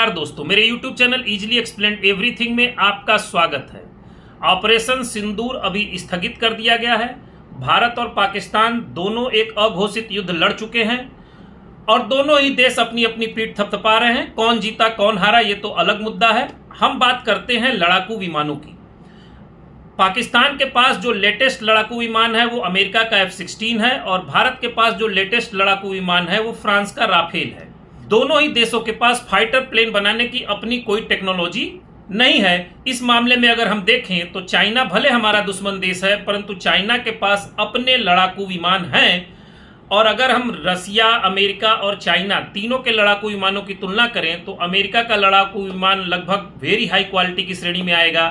नमस्कार दोस्तों, मेरे YouTube channel easily explained everything में आपका स्वागत है। ऑपरेशन सिंदूर अभी स्थगित कर दिया गया है। भारत और पाकिस्तान दोनों एक अघोषित युद्ध लड़ चुके हैं और दोनों ही देश अपनी अपनी पीठ थपथपा रहे हैं। कौन जीता कौन हारा ये तो अलग मुद्दा है। हम बात करते हैं लड़ाकू विमानों की। पाकिस्तान के पास जो लेटेस्ट लड़ाकू विमान है वो अमेरिका का F-16 है और भारत के पास जो लेटेस्ट लड़ाकू विमान है वो फ्रांस का राफेल है। दोनों ही देशों के पास फाइटर प्लेन बनाने की अपनी कोई टेक्नोलॉजी नहीं है। इस मामले में अगर हम देखें तो चाइना भले हमारा दुश्मन देश है, परंतु चाइना के पास अपने लड़ाकू विमान हैं। और अगर हम रसिया, अमेरिका और चाइना तीनों के लड़ाकू विमानों की तुलना करें तो अमेरिका का लड़ाकू विमान लगभग वेरी हाई क्वालिटी की श्रेणी में आएगा,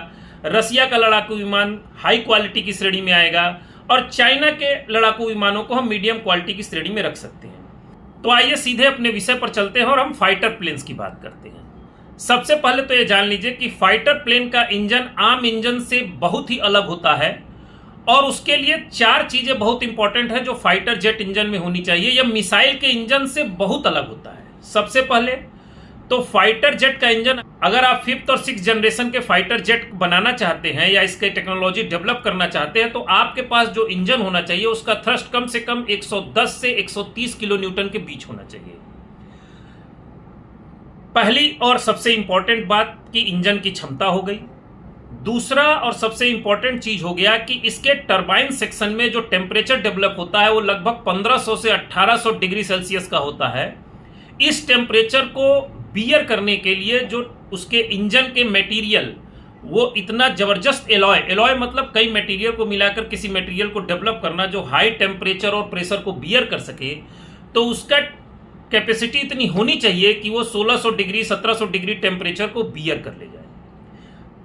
रसिया का लड़ाकू विमान हाई क्वालिटी की श्रेणी में आएगा और चाइना के लड़ाकू विमानों को हम मीडियम क्वालिटी की श्रेणी में रख सकते हैं। तो आइए सीधे अपने विषय पर चलते हैं और हम फाइटर प्लेन्स की बात करते हैं। सबसे पहले तो ये जान लीजिए कि फाइटर प्लेन का इंजन आम इंजन से बहुत ही अलग होता है और उसके लिए 4 चीजें बहुत इंपॉर्टेंट है जो फाइटर जेट इंजन में होनी चाहिए। यह मिसाइल के इंजन से बहुत अलग होता है। सबसे पहले तो फाइटर जेट का इंजन, अगर आप 5th और 6th जनरेशन के फाइटर जेट बनाना चाहते हैं या इसके टेक्नोलॉजी डेवलप करना चाहते हैं तो आपके पास जो इंजन होना चाहिए उसका थ्रस्ट कम से कम 110 से 130 किलो न्यूटन के बीच होना चाहिए। पहली और सबसे इंपॉर्टेंट बात कि इंजन की क्षमता हो गई। दूसरा और सबसे इंपॉर्टेंट चीज हो गया कि इसके टरबाइन सेक्शन में जो टेम्परेचर डेवलप होता है वो लगभग 1500 से 1800 डिग्री सेल्सियस का होता है। इस टेम्परेचर को बियर करने के लिए जो उसके इंजन के मटेरियल वो इतना जबरदस्त एलॉय मतलब कई मटेरियल को मिलाकर किसी मटेरियल को डेवलप करना जो हाई टेम्परेचर और प्रेशर को बियर कर सके, तो उसका कैपेसिटी इतनी होनी चाहिए कि वो 1600 डिग्री 1700 डिग्री टेम्परेचर को बियर कर ले जाए।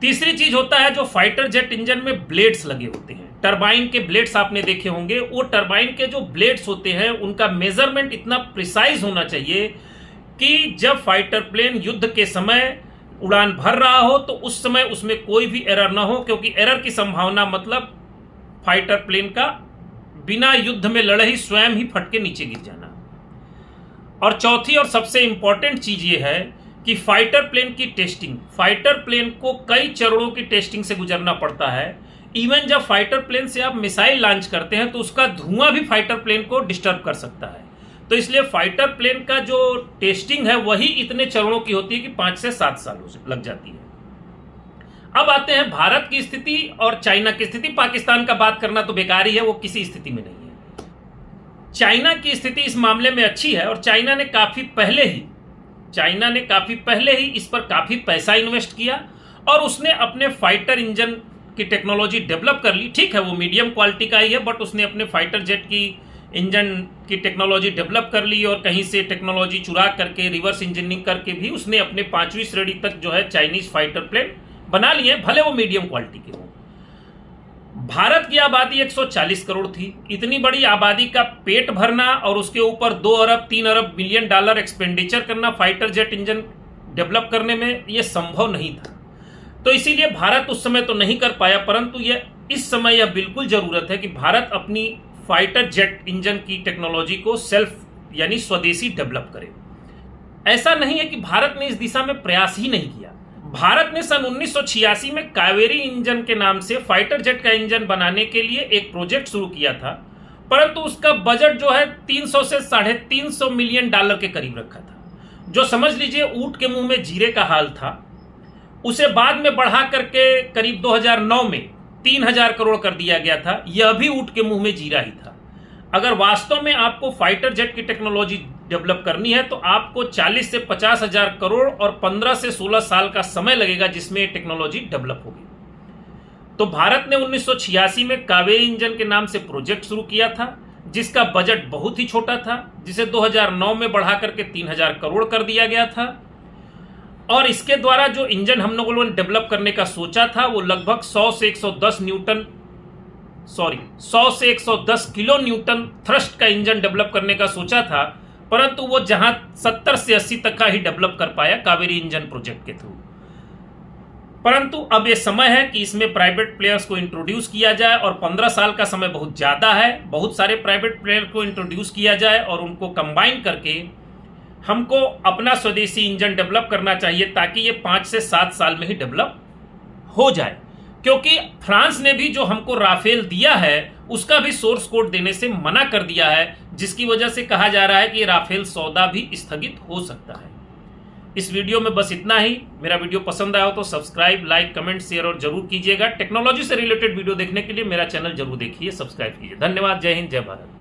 तीसरी चीज होता है जो फाइटर जेट इंजन में ब्लेड्स लगे होते हैं। टरबाइन के ब्लेड्स आपने देखे होंगे। वो टरबाइन के जो ब्लेड्स होते हैं उनका मेजरमेंट इतना प्रिसाइज होना चाहिए कि जब फाइटर प्लेन युद्ध के समय उड़ान भर रहा हो तो उस समय उसमें कोई भी एरर ना हो, क्योंकि एरर की संभावना मतलब फाइटर प्लेन का बिना युद्ध में लड़े ही स्वयं ही फट के नीचे गिर जाना। और चौथी और सबसे इंपॉर्टेंट चीज ये है कि फाइटर प्लेन की टेस्टिंग, फाइटर प्लेन को कई चरणों की टेस्टिंग से गुजरना पड़ता है। इवन जब फाइटर प्लेन से आप मिसाइल लॉन्च करते हैं तो उसका धुआं भी फाइटर प्लेन को डिस्टर्ब कर सकता है। तो इसलिए फाइटर प्लेन का जो टेस्टिंग है वही इतने चरणों की होती है कि 5 से 7 सालों से लग जाती है। अब आते हैं भारत की स्थिति और चाइना की स्थिति। पाकिस्तान का बात करना तो बेकार ही है, वो किसी स्थिति में नहीं है। चाइना की स्थिति इस मामले में अच्छी है और चाइना ने काफी पहले ही इस पर काफी पैसा इन्वेस्ट किया और उसने अपने फाइटर इंजन की टेक्नोलॉजी डेवलप कर ली। ठीक है, वो मीडियम क्वालिटी का ही है, बट उसने अपने फाइटर जेट की इंजन की टेक्नोलॉजी डेवलप कर ली और कहीं से टेक्नोलॉजी चुरा करके रिवर्स इंजीनियरिंग करके भी उसने अपने 5वीं श्रेणी तक जो है चाइनीज फाइटर प्लेन बना लिए, भले वो मीडियम क्वालिटी के हो। भारत की आबादी 140 करोड़ थी। इतनी बड़ी आबादी का पेट भरना और उसके ऊपर 2 अरब 3 अरब बिलियन डॉलर एक्सपेंडिचर करना फाइटर जेट इंजन डेवलप करने में यह संभव नहीं था। तो इसीलिए भारत उस समय तो नहीं कर पाया, परंतु यह इस समय यह बिल्कुल जरूरत है कि भारत अपनी फाइटर जेट इंजन की टेक्नोलॉजी को सेल्फ यानी स्वदेशी डेवलप करे। ऐसा नहीं है कि भारत ने इस दिशा में प्रयास ही नहीं किया। भारत ने सन 1986 में कावेरी इंजन के नाम से फाइटर जेट का इंजन बनाने के लिए एक प्रोजेक्ट शुरू किया था, परंतु उसका बजट जो है 300 से 350 मिलियन डॉलर के करीब रखा था, जो समझ लीजिए ऊंट के मुंह में जीरे का हाल था। उसे बाद में बढ़ा करके करीब 2009 में 3000 करोड़ कर दिया गया था। यह भी ऊंट के मुंह में जीरा ही था। अगर वास्तव में आपको फाइटर जेट की टेक्नोलॉजी डेवलप करनी है तो आपको 40 से 50 हजार करोड़ और 15 से 16 साल का समय लगेगा जिसमें ये टेक्नोलॉजी डेवलप होगी। तो भारत ने 1986 में कावेरी इंजन के नाम से प्रोजेक्ट शुरू किया था जिसका बजट बहुत ही छोटा था, जिसे 2009 में बढ़ा करके 3000 करोड़ कर दिया गया था। और इसके द्वारा जो इंजन हम लोगों ने डेवलप करने का सोचा था वो लगभग 100 से 110 किलो न्यूटन थ्रस्ट का इंजन डेवलप करने का सोचा था, परंतु वो जहां 70 से 80 तक का ही डेवलप कर पाया कावेरी इंजन प्रोजेक्ट के थ्रू। परंतु अब ये समय है कि इसमें प्राइवेट प्लेयर्स को इंट्रोड्यूस किया जाए और 15 साल का समय बहुत ज़्यादा है। बहुत सारे प्राइवेट प्लेयर को इंट्रोड्यूस किया जाए और उनको कंबाइन करके हमको अपना स्वदेशी इंजन डेवलप करना चाहिए ताकि ये 5 से 7 साल में ही डेवलप हो जाए, क्योंकि फ्रांस ने भी जो हमको राफेल दिया है उसका भी सोर्स कोड देने से मना कर दिया है, जिसकी वजह से कहा जा रहा है कि ये राफेल सौदा भी स्थगित हो सकता है। इस वीडियो में बस इतना ही। मेरा वीडियो पसंद आया हो तो सब्सक्राइब, लाइक, कमेंट, शेयर और जरूर कीजिएगा। टेक्नोलॉजी से रिलेटेड वीडियो देखने के लिए मेरा चैनल जरूर देखिए, सब्सक्राइब कीजिए। धन्यवाद। जय हिंद, जय भारत।